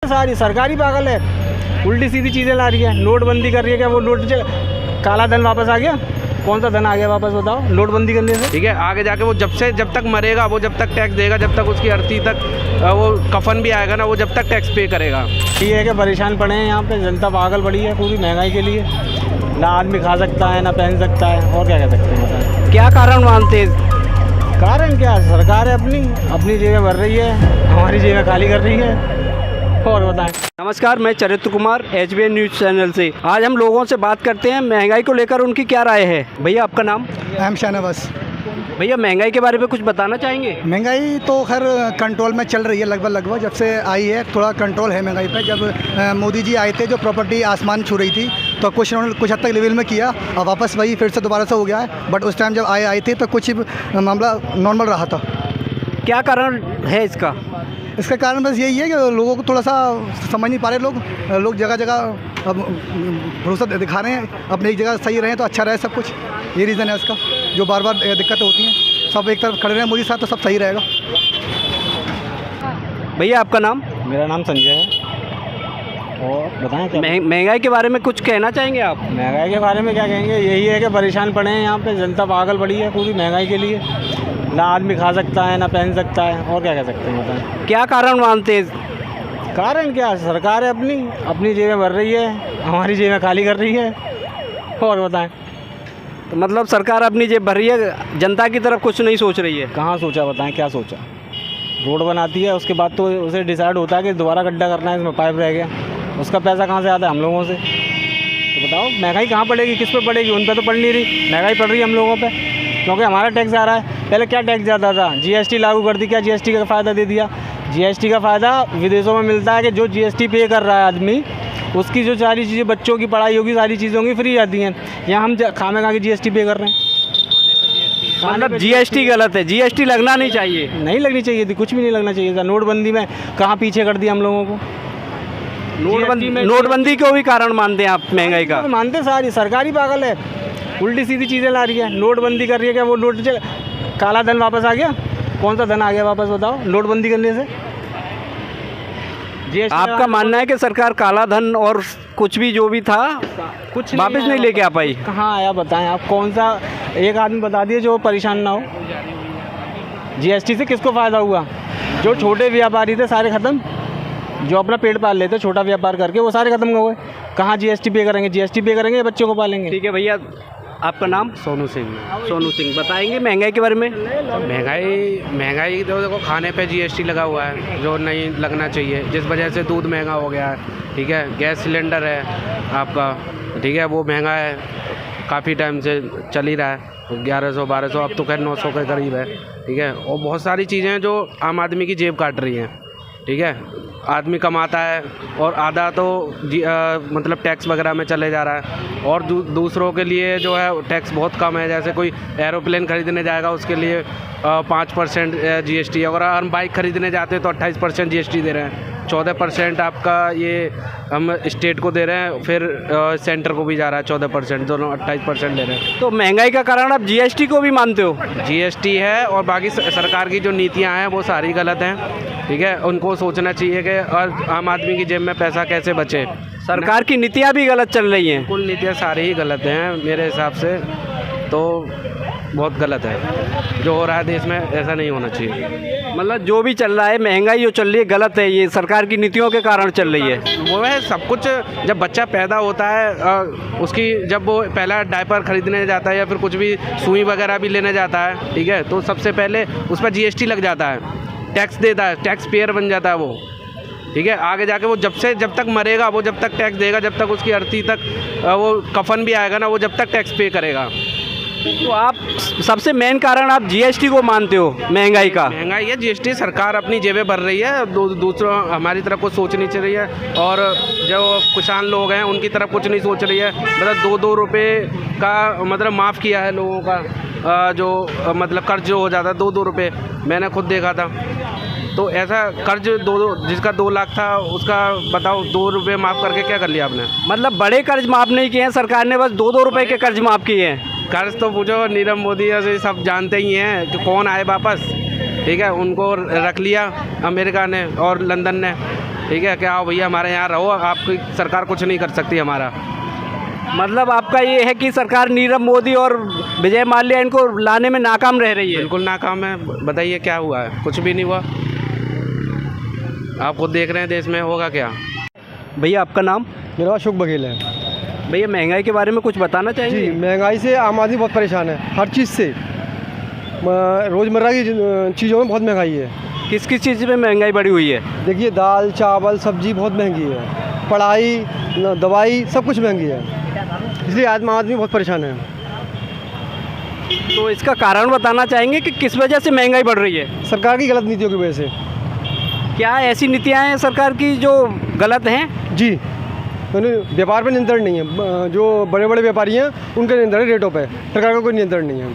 सारी सरकारी पागल है, उल्टी सीधी चीज़ें ला रही है। नोटबंदी कर रही है, क्या वो नोट काला धन वापस आ गया? कौन सा धन आ गया वापस बताओ नोटबंदी करने से? ठीक है, आगे जाके वो जब तक मरेगा, वो जब तक टैक्स देगा, जब तक उसकी अर्थी तक वो कफन भी आएगा ना, वो जब तक टैक्स पे करेगा। ये है कि परेशान पड़े हैं यहाँ पे, जनता पागल पड़ी है पूरी महंगाई के लिए। ना आदमी खा सकता है, ना पहन सकता है, और क्या कह सकते हैं बताएं? क्या कारण मानते हैं? कारण क्या, सरकार है अपनी जेबें भर रही है, हमारी जेबें खाली कर रही है, और बताएं। नमस्कार, मैं चरित्र कुमार HBN न्यूज़ चैनल से। आज हम लोगों से बात करते हैं महंगाई को लेकर उनकी क्या राय है। भैया आपका नाम? एम शाहनवाज। भैया महंगाई के बारे में कुछ बताना चाहेंगे? महंगाई तो खैर कंट्रोल में चल रही है, लगभग जब से आई है थोड़ा कंट्रोल है महंगाई पे। जब मोदी जी आए थे, जो प्रॉपर्टी आसमान छू रही थी, तो कुछ उन्होंने कुछ हद तक लेवल में किया, और वापस वही फिर से दोबारा से हो गया है। बट उस टाइम जब आए थे तो कुछ मामला नॉर्मल रहा था। क्या कारण है इसका? इसका कारण बस यही है कि लोगों को थोड़ा सा समझ नहीं पा रहे लोग जगह जगह अब भरोसा दिखा रहे हैं, अपने एक जगह सही रहें तो अच्छा रहे सब कुछ। ये रीज़न है इसका, जो बार बार दिक्कतें होती हैं। सब एक तरफ खड़े रहें मोदी साहब तो सब सही रहेगा। भैया आपका नाम? मेरा नाम संजय है। और बताएं क्या? महंगाई के बारे में कुछ कहना चाहेंगे आप? महंगाई के बारे में क्या कहेंगे, यही है कि परेशान पड़े हैं यहाँ पे, जनता पागल पड़ी है पूरी महंगाई के लिए। ना आदमी खा सकता है, ना पहन सकता है, और क्या कह सकते हैं बताएं? क्या कारण मानते हैं? कारण क्या, सरकार है अपनी जेबें भर रही है, हमारी जेबें खाली कर रही है, और बताएं। तो मतलब सरकार अपनी जेब भर रही है, जनता की तरफ कुछ नहीं सोच रही है। कहाँ सोचा बताएं, क्या सोचा? रोड बनाती है, उसके बाद तो उसे डिसाइड होता है कि दोबारा गड्ढा करना है, इसमें पाइप रह गया, उसका पैसा कहाँ से आता है? हम लोगों से। तो बताओ महंगाई कहाँ पड़ेगी, किस पे पड़ेगी? उन पे तो पड़ नहीं रही, महंगाई पड़ रही है हम लोगों पे, क्योंकि हमारा टैक्स आ रहा है। पहले क्या टैक्स जाता था? GST लागू कर दी, क्या GST का फ़ायदा दे दिया? GST का फ़ायदा विदेशों में मिलता है कि जो GST पे कर रहा है आदमी, उसकी जो सारी चीज़ें, बच्चों की पढ़ाई होगी, सारी चीज़ें होंगी, फ्री जाती हैं। यहाँ हम खामे खा के GST पे कर रहे हैं। मतलब GST गलत है, GST लगना नहीं चाहिए। नहीं लगनी चाहिए थी, कुछ भी नहीं लगना चाहिए था। नोटबंदी में कहाँ पीछे कर दिया हम लोगों को। नोटबंदी को भी कारण मानते हैं आप महंगाई का? मानते सारी सरकारी पागल है, उल्टी सीधी चीज़ें ला रही है। नोटबंदी कर रही है, क्या वो नोट काला धन वापस आ गया? कौन सा धन आ गया वापस बताओ नोटबंदी करने से? आपका मानना है कि सरकार काला धन और कुछ भी जो भी था कुछ वापस नहीं लेके आ पाई? कहाँ आया बताएं आप? कौन सा एक आदमी बता दिए जो परेशान ना हो? GST से किसको फ़ायदा हुआ? जो छोटे व्यापारी थे सारे ख़त्म, जो अपना पेट पाल लेते छोटा व्यापार करके, वो सारे खत्म हो गए। कहाँ GST पे करेंगे? GST पे करेंगे या बच्चों को पालेंगे? ठीक है भैया, आपका नाम? सोनू सिंह। सोनू सिंह, बताएंगे महंगाई के बारे में? महंगाई तो देखो, खाने पे GST लगा हुआ है जो नहीं लगना चाहिए, जिस वजह से दूध महंगा हो गया है। ठीक है, गैस सिलेंडर है आपका, ठीक है, वो महंगा है, काफ़ी टाइम से चल ही रहा है, 1100-1200, अब तो खैर 900 के करीब है। ठीक है, और बहुत सारी चीज़ें हैं जो आम आदमी की जेब काट रही हैं। ठीक है, आदमी कमाता है और आधा तो मतलब टैक्स वगैरह में चले जा रहा है, और दूसरों के लिए जो है टैक्स बहुत कम है। जैसे कोई एरोप्लेन ख़रीदने जाएगा, उसके लिए 5% GST, अगर हम बाइक ख़रीदने जाते हैं तो 28% GST दे रहे हैं। 14% आपका ये हम स्टेट को दे रहे हैं, फिर सेंटर को भी जा रहा है 14%, दोनों 28% ले रहे हैं। तो महंगाई का कारण आप GST को भी मानते हो? GST है, और बाकी सरकार की जो नीतियाँ हैं वो सारी गलत हैं। ठीक है, उनको सोचना चाहिए कि और आम आदमी की जेब में पैसा कैसे बचे। सरकार की नीतियाँ भी गलत चल रही हैं। कुल नीतियाँ सारी ही गलत हैं मेरे हिसाब से, तो बहुत गलत है जो हो रहा है देश में, ऐसा नहीं होना चाहिए। मतलब जो भी चल रहा है, महंगाई जो चल रही है गलत है, ये सरकार की नीतियों के कारण चल रही है। वो है सब कुछ। जब बच्चा पैदा होता है, उसकी जब वो पहला डायपर खरीदने जाता है या फिर कुछ भी सुई वगैरह भी लेने जाता है, ठीक है, तो सबसे पहले उस पर GST लग जाता है, टैक्स देता है, टैक्स पेयर बन जाता है वो। ठीक है, आगे जाके वो जब तक मरेगा, वो जब तक टैक्स देगा, जब तक उसकी अर्थी तक वो कफन भी आएगा ना, वो जब तक टैक्स पे करेगा। तो आप सबसे मेन कारण आप GST को मानते हो महंगाई का? महंगाई है, GST, सरकार अपनी जेबें भर रही है, दूसरों हमारी तरफ कुछ सोच नहीं चल रही है, और जो किसान लोग हैं उनकी तरफ कुछ नहीं सोच रही है। मतलब 2-2 रुपये का मतलब माफ़ किया है लोगों का, जो मतलब कर्ज जो हो जाता है 2-2 रुपये, मैंने खुद देखा था। तो ऐसा कर्ज जिसका 2 लाख था, उसका बताओ 2 रुपये माफ़ करके क्या कर लिया आपने? मतलब बड़े कर्ज माफ़ नहीं किए हैं सरकार ने, बस 2-2 रुपये के कर्ज माफ़ किए हैं। कर्ज तो पूछो, नीरव मोदी से सब जानते ही हैं कि कौन आए वापस। ठीक है, उनको रख लिया अमेरिका ने और लंदन ने। ठीक है, क्या भैया हमारे यहाँ रहो, आपकी सरकार कुछ नहीं कर सकती हमारा। मतलब आपका ये है कि सरकार नीरव मोदी और विजय माल्या इनको लाने में नाकाम रह रही है। बिल्कुल नाकाम है। बताइए क्या हुआ है? कुछ भी नहीं हुआ। आप खुद देख रहे हैं देश में होगा क्या। भैया आपका नाम? मेरा अशोक बघेल है। भैया महंगाई के बारे में कुछ बताना चाहेंगे? जी, महंगाई से आम आदमी बहुत परेशान है, हर चीज़ से। रोज़मर्रा की चीज़ों में बहुत महंगाई है। किस किस चीज़ में महंगाई बढ़ी हुई है? देखिए, दाल चावल सब्जी बहुत महंगी है, पढ़ाई दवाई सब कुछ महंगी है, इसलिए आम आदमी बहुत परेशान है। तो इसका कारण बताना चाहेंगे कि किस वजह से महंगाई बढ़ रही है? सरकार की गलत नीतियों की वजह से। क्या ऐसी नीतियाँ हैं सरकार की जो गलत हैं? जी, व्यापार पर नियंत्रण नहीं है। जो बड़े बड़े व्यापारी हैं उनका नियंत्रण है रेटों पे, सरकार का कोई नियंत्रण नहीं है।